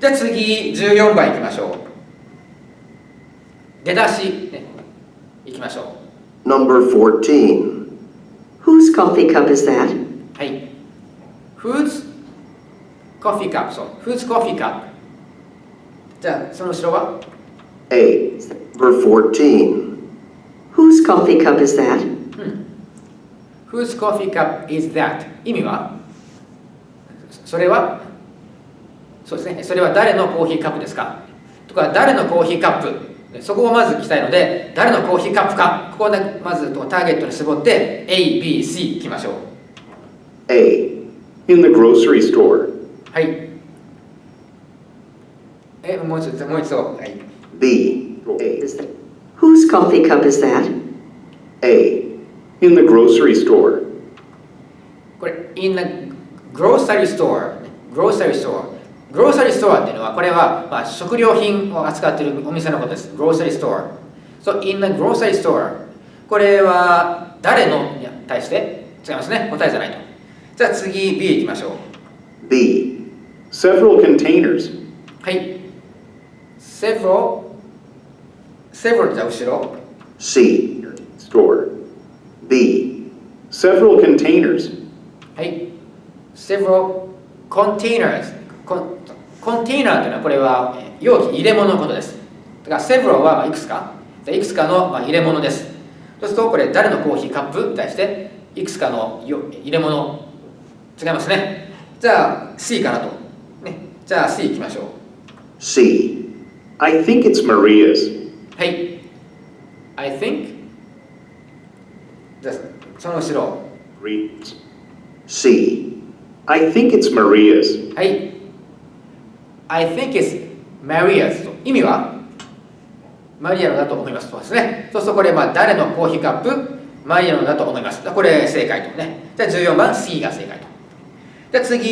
じゃあ次、14番いきましょう。出だし、ね、いきましょう。Number 14. Whose coffee cup is that? はい。Whose coffee cup? そう。Whose coffee cup? じゃあ、その後ろは A. Number 14. Whose coffee cup is that? Whose coffee cup is that? 意味はそれはそうですね。それは誰のコーヒーカップですかとか、誰のコーヒーカップそこをまず聞きたいので、誰のコーヒーカップかここをまずターゲットに絞って A, B, C いきましょう。 A. In the grocery store. はい。もう一度、はい。 B. A. Whose coffee cup is that? A. In the grocery store. これ in the grocery store grocery store grocery store っていうのはこれは、食料品を扱っているお店のことです。 grocery store so in the grocery store これは誰のに対して違いますね。答えじゃないと。じゃあ次 B いきましょう。 B. Several containers. はい。 several じゃあ後ろ C. Store. B. Several containers. はい。 several containers コンテイナーというのはこれは容器入れ物のことです。だから several はいくつかいくつかの入れ物です。そうするとこれ誰のコーヒーカップに対していくつかの入れ物違いますね。じゃあ C かなと、ね、じゃあ C いきましょう。 C. I think it's Maria's. はい。 I think じゃあその後ろ C. I think it's Maria's. はい。 I think it's Maria's と意味はマリアのだと思いますとですね。そうするとこれ誰のコーヒーカップマリアのだと思います。これ正解とね。じゃあ14番 C が正解と。じゃあ次